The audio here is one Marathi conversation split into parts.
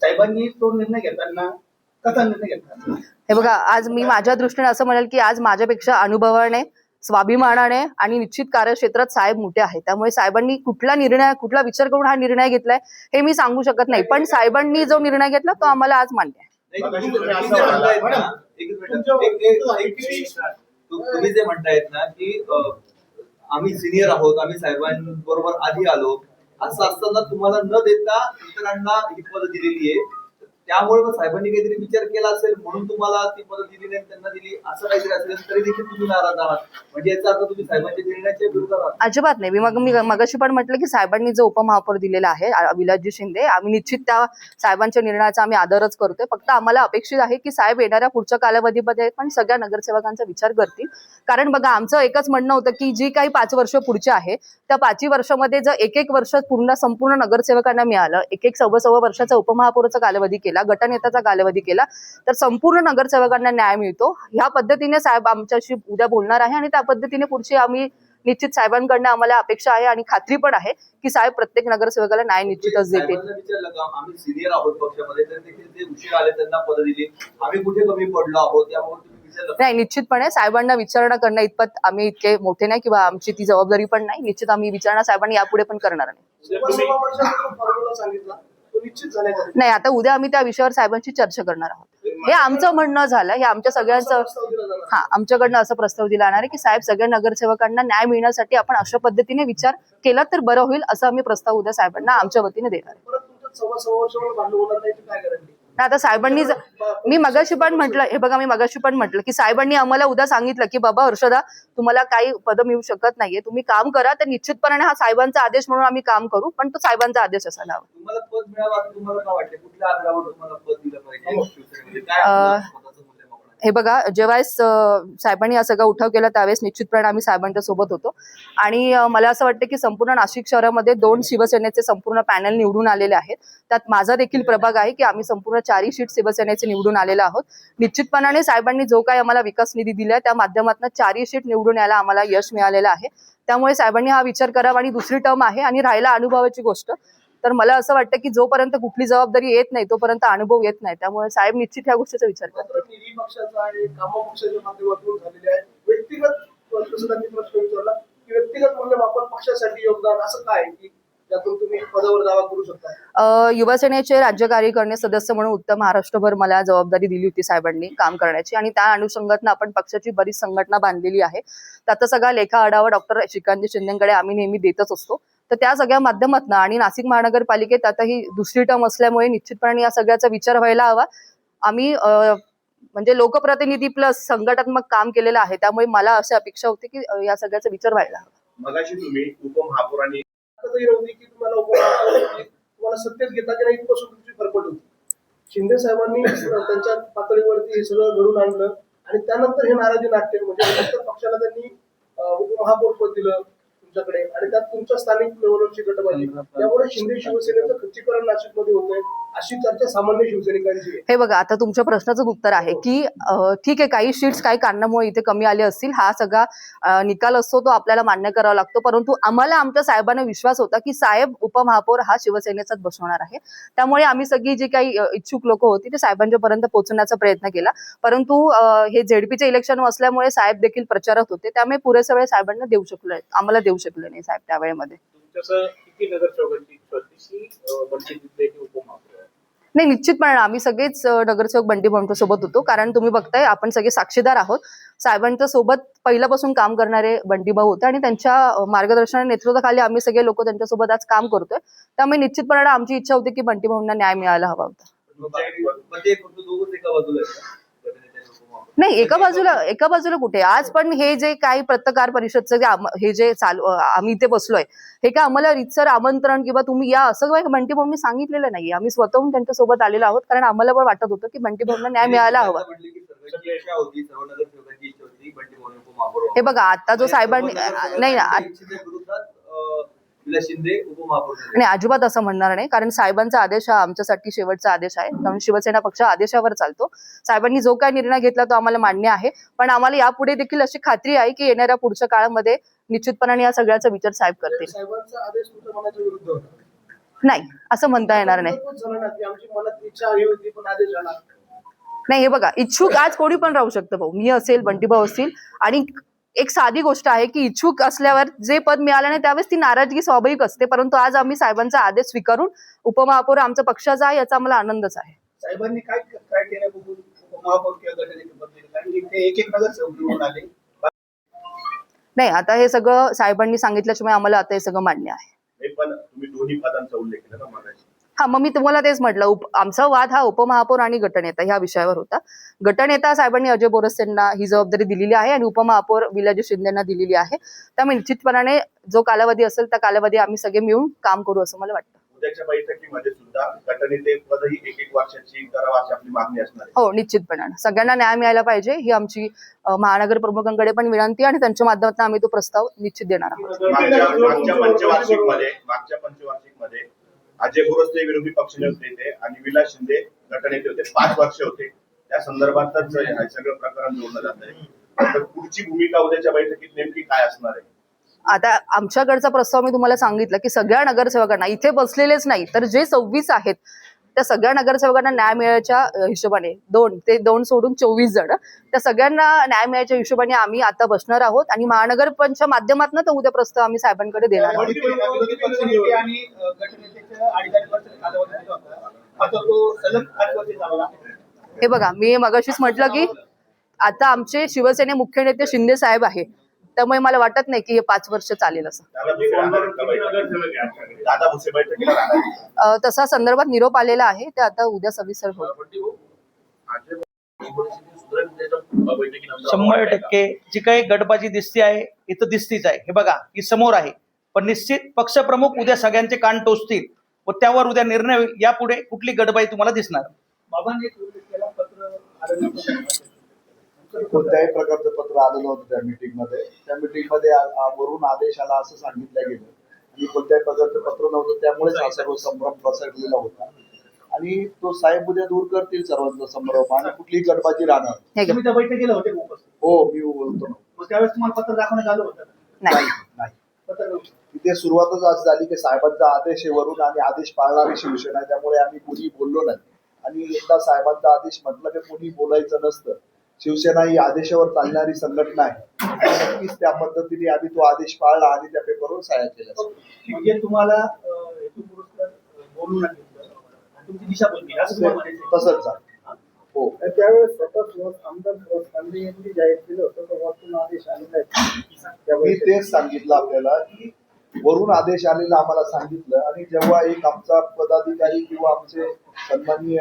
साहेबांनी तो निर्णय घेताना कसा निर्णय घेतला? हे बघा, आज मी माझ्या दृष्टीने असं म्हणेल की आज माझ्यापेक्षा अनुभवाने, स्वाभिमानाने आणि निश्चित कार्यक्षेत्रात साहेब मोठे आहेत. त्यामुळे साहेबांनी कुठला विचार करून हा निर्णय घेतलाय हे मी सांगू शकत नाही, पण साहेबांनी जो निर्णय घेतला तो आम्हाला आज मान्य आहे. तुम्ही जे म्हणतायत ना की आम्ही सिनियर आहोत, आम्ही साहेबांबरोबर आधी आलो, असं असताना तुम्हाला न देता इतरांना ही पद दिलेली आहे, त्यामुळे मग साहेबांनी काहीतरी विचार केला असेल म्हणून तुम्हाला ती पद दिली नाही, त्यांना दिली, असं काहीतरी असेल तरी देखील तुम्ही नाराज आहात. म्हणजे याचा अर्थ तुम्ही साहेबांच्या निर्णयाच्या विरोधात आहात? अजिबात नाही. मी मगाशी पण म्हटलं की साहेबांनी जो उपमहापौर दिलेला आहे विलासजी शिंदे, आम्ही निश्चित त्या साहेबांच्या निर्णयाचा आम्ही आदरच करतोय. फक्त आम्हाला अपेक्षित आहे की साहेब येणाऱ्या पुढच्या कालावधीमध्ये पण सगळ्या नगरसेवकांचा विचार करतील. कारण बघा, आमचं एकच म्हणणं होतं की जी काही 5 वर्ष पुढचे आहे त्या 5 वर्षामध्ये जर एक वर्ष संपूर्ण नगरसेवकांना मिळालं, एक सव्वा वर्षाचा उपमहापौराचा कालावधी केला, गटनेत्याचा कालावधी केला, तर संपूर्ण नगरसेवकांना न्याय मिळतो. ह्या पद्धतीने साहेब आमच्याशी उद्या बोलणार आहे आणि त्या पद्धतीने पुढची आम्ही निश्चित साहेबांकडनं आम्हाला अपेक्षा आहे आणि खात्री पण आहे की साहेब प्रत्येक नगरसेवकाला न्याय निश्चितच देतील. आम्ही सिनियर आहोत पक्षामध्ये, तर देखील ते उशीर आले, त्यांना पद दिली, आम्ही कुठे कमी पडलो आहोत, त्यामुळे नाही, निश्चितपणे साहेबांना विचारणा करणं इतपत आम्ही इतके मोठे नाही किंवा आमची ती जबाबदारी पण नाही. निश्चित आम्ही विचारणा साहेबांनी यापुढे पण करणार नाही. नाही, आता उद्या आम्ही त्या विषयावर साहेबांची चर्चा करणार आहोत. हे आमचं म्हणणं झालं, हे आमच्या सगळ्यांचं आमच्याकडनं असं प्रस्ताव दिला जाणार आहे की साहेब सगळ्या नगरसेवकांना न्याय मिळण्यासाठी आपण अशा पद्धतीने विचार केला तर बरं होईल, असं आम्ही प्रस्ताव उद्या साहेबांना आमच्या वतीने देणार आहे. आता साहेबांनी मी मगाशी पण म्हटलं की साहेबांनी आम्हाला उद्या सांगितलं की बाबा हर्षदा, तुम्हाला काही पद मिळू शकत नाहीये, तुम्ही काम करा, तर निश्चितपणे हा साहेबांचा आदेश म्हणून आम्ही काम करू, पण तो साहेबांचा आदेश असायला हवा. तुम्हाला पद मिळावं असं तुम्हाला काय वाटतं? कुठल्या आधारावर तुम्हाला पद दिलं पाहिजे? हे बघा, जेव्हा साहेबांनी हा सगळा उठाव केला त्यावेळेस निश्चितपणे आम्ही साहेबांच्या सोबत होतो आणि मला असं वाटतं की संपूर्ण नाशिक शहरामध्ये 2 शिवसेनेचे संपूर्ण पॅनल निवडून आलेले आहेत. त्यात माझा देखील प्रभाग आहे की आम्ही संपूर्ण 4 सीट शिवसेनेचे निवडून आलेलो आहोत. निश्चितपणाने साहेबांनी जो काही आम्हाला विकास निधी दिलाय त्या माध्यमातून 4 सीट निवडून यायला आम्हाला यश मिळालेलं आहे. त्यामुळे साहेबांनी हा विचार करावा. आणि दुसरी टर्म आहे आणि राहिला अनुभवाची गोष्ट, तर मला असं वाटतं की जोपर्यंत कुठली जबाबदारी येत नाही तोपर्यंत अनुभव येत नाही, त्यामुळे साहेब निश्चित ह्या गोष्टीचा विचार करतात. व्यक्तिगत मूल्यमापन पक्षासाठी योगदान असं काय की त्यातून तुम्ही पदावर दावा करू शकता? युवासेनेचे राज्य कार्यकारिणी सदस्य म्हणून उत्तर महाराष्ट्रभर मला जबाबदारी दिली होती साहेबांनी काम करण्याची आणि त्या अनुषंगाने आपण पक्षाची बरीच संघटना बांधलेली आहे. त्याचा सगळा लेखा आढावा डॉक्टर श्रीकांत शिंदेकडे आम्ही नेहमी देतच असतो. तर त्या सगळ्या माध्यमातून आणि नाशिक महानगरपालिकेत आता ही दुसरी टर्म असल्यामुळे निश्चितपणे या सगळ्याचा विचार व्हायला हवा. आम्ही म्हणजे लोकप्रतिनिधी प्लस संघटनात्मक काम केलेलं आहे, त्यामुळे मला अशी अपेक्षा होती की या सगळ्याचा विचार व्हायला हवा. मगाशी तुम्ही उपमहापौरांनी की तुम्हाला सत्तेत घेता की नाही इथपासून तुमची फरफट होती. शिंदे साहेबांनी त्यांच्या पातळीवरती हे सगळं घडून आणलं आणि त्यानंतर हे नाराजी नाट्य म्हणजे पक्षाला त्यांनी उपमहापौर पद दिलं तुमच्याकडे आणि त्यात तुमच्या स्थानिक लेवलवरची गटबाजी, त्यामुळे शिंदे शिवसेनेचं खच्चीकरण नाशिकमध्ये होतंय अशी चर्चा सामान्य शिवसैनिकांची आहे. हे बघा, आता तुमच्या प्रश्नाचं उत्तर आहे की ठीक आहे, काही सीट्स काही कारणामुळे इथे कमी आले असतील, हा सगळा निकाल असतो तो आपल्याला मान्य करावा लागतो. परंतु आम्हाला आमच्या साहेबांना विश्वास होता की साहेब उपमहापौर हा शिवसेनेचाच बसवणार आहे. त्यामुळे आम्ही सगळी जी काही इच्छुक लोक होती ते साहेबांच्या पर्यंत पोहोचण्याचा प्रयत्न केला. परंतु हे झेडपीचे इलेक्शन असल्यामुळे साहेब देखील प्रचारात होते, त्यामुळे पुरेसा वेळ साहेबांना देऊ शकले, आम्हाला देऊ शकले नाही साहेब त्या वेळेमध्ये. किती नगरसेवकांची नाही, निश्चितपणे आम्ही सगळेच नगरसेवक बंटी भाऊंच्या सोबत होतो, कारण तुम्ही बघताय आपण सगळे साक्षीदार आहोत. साहेबांच्या सोबत पहिल्यापासून काम करणारे बंटी भाऊ होते आणि त्यांच्या मार्गदर्शना नेतृत्वाखाली आम्ही सगळे लोक त्यांच्यासोबत आज काम करतोय. त्यामुळे निश्चितपणे आमची इच्छा होती की बंटी भाऊंना न्याय मिळायला हवा होता. नाही, एका बाजूला कुठे, आज पण हे जे काही पत्रकार परिषदचं हे जे चालू आम्ही इथे बसलोय, हे काय आम्हाला रितसर आमंत्रण किंवा तुम्ही या असं काही बंटी भाऊंनी सांगितलेलं नाही. आम्ही स्वतःहून त्यांच्यासोबत आलेलो आहोत, कारण आम्हाला पण वाटत होतं की बंटी भाऊंना न्याय मिळायला हवा. हे बघा, आता जो साहेबांनी नाही नाही, अजिबात असं म्हणणार नाही, कारण साहेबांचा आदेश हा आमच्यासाठी शेवटचा आदेश आहे. कारण शिवसेना पक्ष आदेशावर चालतो. साहेबांनी जो काय निर्णय घेतला तो आम्हाला मान्य आहे, पण आम्हाला यापुढे देखील अशी खात्री आहे की येणाऱ्या पुढच्या काळामध्ये निश्चितपणे या सगळ्याचा विचार साहेब करतील. नाही, असं म्हणता येणार नाही. झालं ना की आमची मनात इच्छा ही होती पण आदेश आला. नाही, हे बघा, इच्छुक आज कोणी पण राहू शकतं भाऊ, मी असेल, बंटीभाऊ असतील. आणि एक साधी गोष्ट आहे की इच्छुक असल्यावर जे पद मिळालं नाही त्यावेळेस ती नाराजगी स्वाभाविक असते, परंतु आज आम्ही साहेबांचा आदेश स्वीकारून उपमहापौर आमच्या पक्षाचा आहे याचा आम्हाला आनंदच आहे. साहेबांनी काय क्रायटेरिया बघून महापौर किंवा गटाचे बदलले, कारण की ते एक नगरसेवक निवडून आले. नाही, आता हे सगळं साहेबांनी सांगितल्याशिवाय आम्हाला आता हे सगळं मान्य आहे. नाही, पण तुम्ही दोन्ही पदांचा उल्लेख केला ना मागाशी. हा, मग मी तुम्हाला तेच म्हटलं, आमचा वाद हा उपमहापौर आणि गटनेता ह्या विषयावर होता. गटनेता साहेबांनी अजय बोरसेंना ही जबाबदारी दिलेली आहे आणि उपमहापौर विलाजी शिंदेना दिलेली आहे. त्यामुळे निश्चितपणाने जो कालावधी असेल त्या कालावधी आम्ही सगळे मिळून काम करू असं मला वाटतं. उद्याच्या बैठकीमध्ये सुद्धा गटनेते पदही 1-1 वर्षाची करावा अशी आपली मागणी असणार आहे. हो, निश्चितपणाने सगळ्यांना न्याय मिळायला पाहिजे ही आमची महानगर प्रमुखांकडे पण विनंती आणि त्यांच्या माध्यमातून आम्ही तो प्रस्ताव निश्चित देणार आहोत. मागच्या पंचवार्षिकमध्ये अजय बोरसे विरोधी पक्षनेते आणि विलास शिंदे गटनेते होते, 5 वर्ष होते. त्या संदर्भातच हे सगळं प्रकरण जोडलं जात आहे. तर पुढची भूमिका उद्याच्या बैठकीत नेमकी काय असणार आहे? आता आमच्याकडचा प्रस्ताव मी तुम्हाला सांगितलं की सगळ्या नगरसेवकांना, इथे बसलेलेच नाही तर जे 26 आहेत त्या सगळ्या नगरसेवकांना न्याय मिळायच्या हिशोबाने, 2 सोडून 24 जण, त्या सगळ्यांना न्याय मिळायच्या हिशोबाने आम्ही आता बसणार आहोत आणि महानगरपंच्या माध्यमातून तर उद्या प्रस्ताव आम्ही साहेबांकडे देणार आहोत. विरोधी पक्षनेते आणि गटनेत्याच्या 2.5 वर्षाचा कालावधी दिला होता. आता तो सलग 8 वर्ष झाला. हे बघा, मी मगाशीच म्हटलं की आता आमचे शिवसेने मुख्य नेते शिंदे साहेब आहे, त्यामुळे मला वाटत नाही की हे 5 वर्ष चालेल असं. दादा भुसे बैठकीला राहणार. तसा संदर्भात निरोप आलेला आहे, ते आता उद्या सविस्तर होईल. 100% जी काही गटबाजी दिसते आहे इथं दिसतीच आहे. हे बघा, ही समोर आहे, पण निश्चित पक्षप्रमुख उद्या सगळ्यांचे कान टोचतील व त्यावर उद्या निर्णय होईल. यापुढे कुठली गटबाजी तुम्हाला दिसणार? बाबांनी एक उल्लेख केला, पत्र आलं नव्हतं. कोणत्याही प्रकारचं पत्र आलं नव्हतं त्या मीटिंगमध्ये. त्या मीटिंगमध्ये वरून आदेश आला असं सांगितलं गेलं आणि कोणत्याही प्रकारचं पत्र नव्हतं, त्यामुळेच हा सर्व संभ्रम पसरलेला होता. आणि तो साहेब उद्या दूर करतील सर्वांचा संभ्रम आणि कुठली गटबाजी राहणार. हे घ्या. तुम्ही त्या बैठकीला होते उपस्थित? हो, मी बोलतो ना. मग त्यावेळेस तुम्हाला पत्र दाखवण्यात आलं होतं? नाही, नाही, पत्र नव्हतं. तिथे सुरुवातच आज झाली की साहेबांचा आदेश आहे वरून आणि आदेश पाळणारी शिवसेना आहे, त्यामुळे आम्ही कुणी बोललो नाही. आणि एकदा साहेबांचा आदेश म्हटलं की कुणी बोलायचं नसतं. शिवसेना ही आदेशावर चालणारी संघटना आहे आणि नक्कीच त्या पद्धतीने आम्ही तो आदेश पाळला आणि त्या पेपरवर सह्या केल्या. म्हणजे तुम्हाला हेतुपुरस्सर बोलून तुमची दिशाभूल केली असं तुम्हाला म्हणायचं? तसंच झालं. हो, त्यावेळेस स्वतः आमदार गांधी यांनी जाहीर केलं होतं तर वरतून आदेश आलेला आहे. मी तेच सांगितलं आपल्याला की वरून आदेश आलेला आम्हाला सांगितलं आणि जेव्हा एक आमचा पदाधिकारी किंवा आमचे सन्माननीय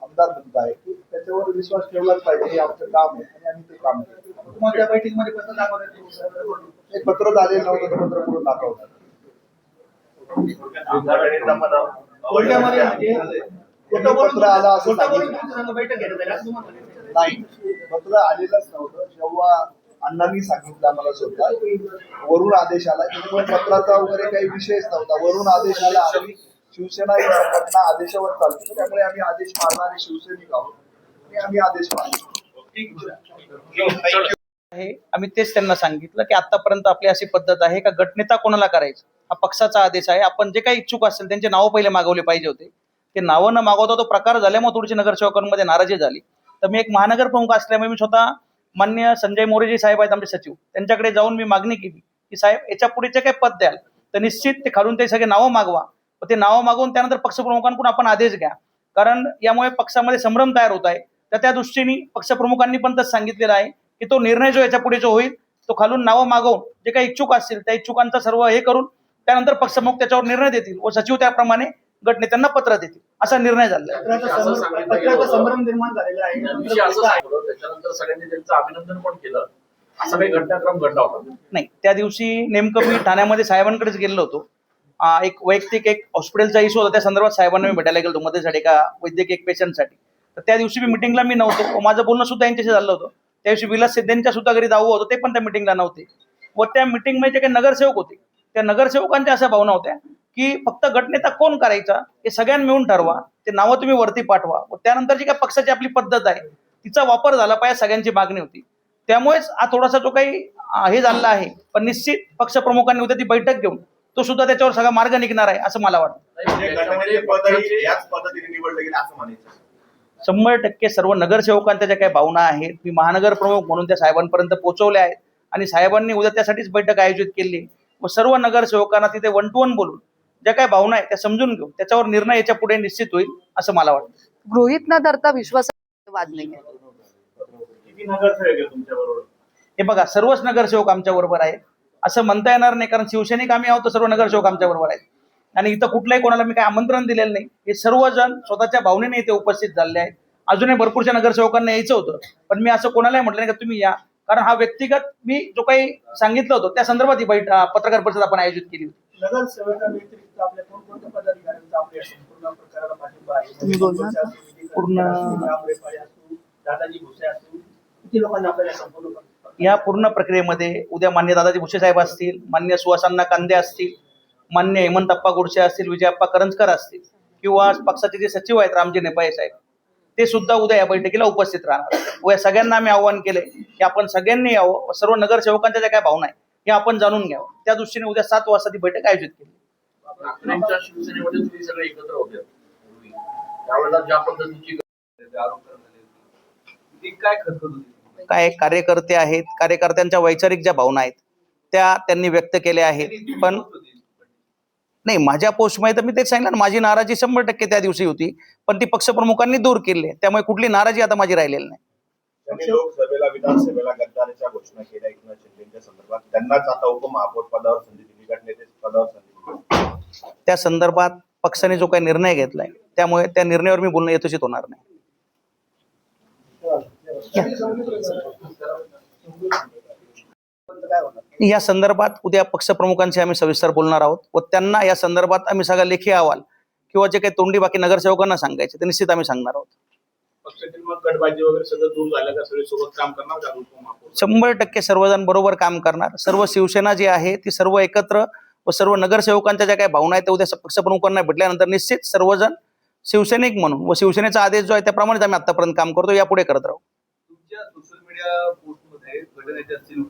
आमदार म्हणत आहे की त्याच्यावर विश्वास ठेवलाच पाहिजे, हे आमचं काम आहे आणि आम्ही ते काम केलं. तुम्हाला त्या बैठकीमध्ये पत्र दाखवण्यात एक पत्र झालेलं नव्हतं, ते पत्र पुढे दाखवलं. कोर्टामध्ये म्हणजे पत्र आलं असं सांगितलं बैठक घेण्यात आली असं तुम्हाला म्हणायचं? नाही, पत्र आलेलंच नव्हतं. जेव्हा अण्णांनी सांगितलं आम्हाला स्वतः वरून आदेश आला, त्यामुळे पत्राचा वगैरे काही विषयच नव्हता. वरून आदेश आला आणि शिवसेना ही संघटना आदेशावर चालते, त्यामुळे आम्ही आदेश पाळणारे शिवसैनिक आहोत आणि आम्ही आदेश पाळतो. आहे आम्ही तेच त्यांना सांगितलं की आतापर्यंत आपली अशी पद्धत आहे का गटनेता कोणाला करायचं हा पक्षाचा आदेश आहे. आपण जे काही इच्छुक असेल त्यांचे नावं पहिले मागवले पाहिजे होते, ते नावं न मागवता तो प्रकार झाल्यामुळे थोडीशी नगरसेवकांमध्ये नाराजी झाली. तर मी एक महानगर प्रमुख असल्यामुळे मी स्वतः मान्य संजय मोरेजी साहेब आहेत आमचे सचिव, त्यांच्याकडे जाऊन मी मागणी केली की साहेब याच्या पुढे जे काही पद द्याल तर निश्चित ते खालून ते सगळे नावं मागवा, ते नावं मागवून त्यानंतर पक्षप्रमुखांकडून आपण आदेश घ्या, कारण यामुळे पक्षामध्ये संभ्रम तयार होत आहे. तर त्या दृष्टीने पक्षप्रमुखांनी पण तसं सांगितलेलं आहे की तो निर्णय जो याच्या पुढे जो होईल तो खालून नावं मागवून जे काही इच्छुक असतील त्या इच्छुकांचा सर्व हे करून त्यानंतर पक्षप्रमुख त्याच्यावर निर्णय देतील व सचिव त्याप्रमाणे गटनेत्यांना पत्र देतील, असा निर्णय झाला. पत्राचा संभ्रम निर्माण झालेला आहे. त्याच्यानंतर सगळ्यांनी त्यांचं अभिनंदन पण केलं. असा काही घटनाक्रम घडला होता? नाही, त्या दिवशी नेमकं मी ठाण्यामध्ये साहेबांकडेच गेलो होतो. एक वैयक्तिक एक हॉस्पिटलचा इशू होता, त्या संदर्भात साहेबांना मी भेटायला गेलो मध्येसाठी एका वैद्यकीय एक पेशंटसाठी. तर त्या दिवशी मी मिटिंगला मी नव्हतो, माझं बोलणं सुद्धा यांच्याशी झालं होतं. त्या दिवशी विलास सिद्धेंच्या सुद्धा घरी दावा होतं, ते पण त्या मिटिंगला नव्हते. व त्या मिटिंगमध्ये जे काही नगरसेवक होते त्या नगरसेवकांच्या अशा भावना होत्या की फक्त गटनेता कोण करायचा हे सगळ्यांनी मिळून ठरवा, ते नावं तुम्ही वरती पाठवा व त्यानंतर जी काही पक्षाची आपली पद्धत आहे तिचा वापर झाला पाहिजे, सगळ्यांची मागणी होती. त्यामुळेच हा थोडासा जो काही हे झालेला आहे, पण निश्चित पक्षप्रमुखांनी उद्या ती बैठक घेऊन तो सुद्धा त्याच्यावर सगळा मार्ग निघणार आहे असं मला वाटतं. म्हणजे त्याच्यामध्ये गटनेते पदही पक्षाचे- याच पद्धतीने निवडलं गेलं असं म्हणायचं. 100% सर्व नगरसेवकांच्या ज्या काही भावना आहेत मी महानगर प्रमुख म्हणून त्या साहेबांपर्यंत पोहोचवल्या आहेत आणि साहेबांनी उद्या त्यासाठीच बैठक आयोजित केली व सर्व नगरसेवकांना तिथे 1 to 1 बोलून ज्या काही भावना आहेत त्या समजून घेऊन त्याच्यावर निर्णय याच्या पुढे निश्चित होईल असं मला वाटतं. गृहीत न धरता विश्वासाचा वाद नाही आहे. किती नगरसेवक आहे तुमच्या बरोबर? हे बघा सर्वच नगरसेवक आमच्या बरोबर आहेत असं म्हणता येणार नाही कारण शिवसैनिक आम्ही आहोत तर सर्व नगरसेवक आमच्या बरोबर आहेत आणि इथं कुठल्याही कोणाला मी काही आमंत्रण दिलेलं नाही. हे सर्वजण स्वतःच्या भावनेने इथे उपस्थित झालेले आहेत. अजूनही भरपूरशा नगरसेवकांना यायचं होतं पण मी असं कोणालाही म्हटलं नाही का तुम्ही या, कारण हा व्यक्तिगत मी जो काही सांगितलं होतं त्या संदर्भात ही पत्रकार परिषद आपण आयोजित केली होती. नगरसेवकांव्यतिरिक्त आपल्या कोणकोणत्या पदाधिकाऱ्यांचा आपल्या संपूर्ण प्रकाराला पाठिंबा आहे? तुम्ही बोलणार का? दादाजी भुसे असतील, किती लोकांनी आपल्याला संपूर्ण या पूर्ण प्रक्रियेमध्ये उद्या मान्य दादाजी भुसे साहेब असतील, मान्य सुहासांना कांदे असतील, मान्य हेमंतप्पा गोडसे असतील, विजयप्पा करंजकर असतील किंवा पक्षाचे जे सचिव आहेत रामजी नेपाळे साहेब ते सुद्धा उद्या या बैठकीला उपस्थित राहणार. व या सगळ्यांना आम्ही आवाहन केले की आपण सगळ्यांनी यावं व सर्व नगरसेवकांच्या ज्या काय भावना आहे हे आपण जाणून घ्यावं. त्या दृष्टीने उद्या 7 वाजता ती बैठक आयोजित केली. ठाकरेंच्या शिवसेनेमध्ये तुम्ही सगळे एकत्र होते त्यावेळेला ज्या पद्धतीची आरोप करण्यात आले. ती काय खतखत होती? काय कार्यकर्ते आहेत, कार्यकर्त्यांच्या वैचारिक ज्या भावना आहेत त्या त्यांनी व्यक्त केल्या आहेत. पण नाही माझ्या पोस्टमध्ये तर मी तेच सांगितलं ना, माझी नाराजी 100% त्या दिवशी होती पण ती पक्षप्रमुखांनी दूर केली आहे. त्यामुळे कुठली नाराजी आता माझी राहिलेली नाही. त्यांनी लोकसभेला विधानसभेला गद्दारीच्या घोषणा केल्या एकनाथ शिंदेच्या संदर्भात. त्यांनाच आता उपमहापौर पदावर संधी दिली, गटनेते पदावर संधी दिली. त्या संदर्भात पक्षाने जो काही निर्णय घेतलाय त्यामुळे त्या निर्णयावर मी बोलणं यथोचित होणार नाही. या संदर्भात उद्या पक्षप्रमुखांशी आम्ही सविस्तर बोलणार आहोत व त्यांना या संदर्भात आम्ही सगळा लेखी अहवाल किंवा जे काही तोंडी बाकी नगरसेवकांना सांगायचे ते निश्चित आम्ही सांगणार आहोत. पक्षातील मग गटबाजी वगैरे सगळं दूर झालं का? सगळे सोबत काम करणार का उपमहापौर? 100% सर्वजण बरोबर काम करणार. सर्व शिवसेना जी आहे ती सर्व एकत्र व सर्व नगरसेवकांच्या ज्या काही भावना आहेत त्या उद्या पक्षप्रमुखांना भेटल्यानंतर निश्चित सर्वजण शिवसैनिक म्हणून व शिवसेनेचा आदेश जो आहे त्याप्रमाणेच आम्ही आतापर्यंत काम करतो, यापुढे करत राहू. तुमच्या सोशल मीडिया पोस्टमध्ये गटनेते असतील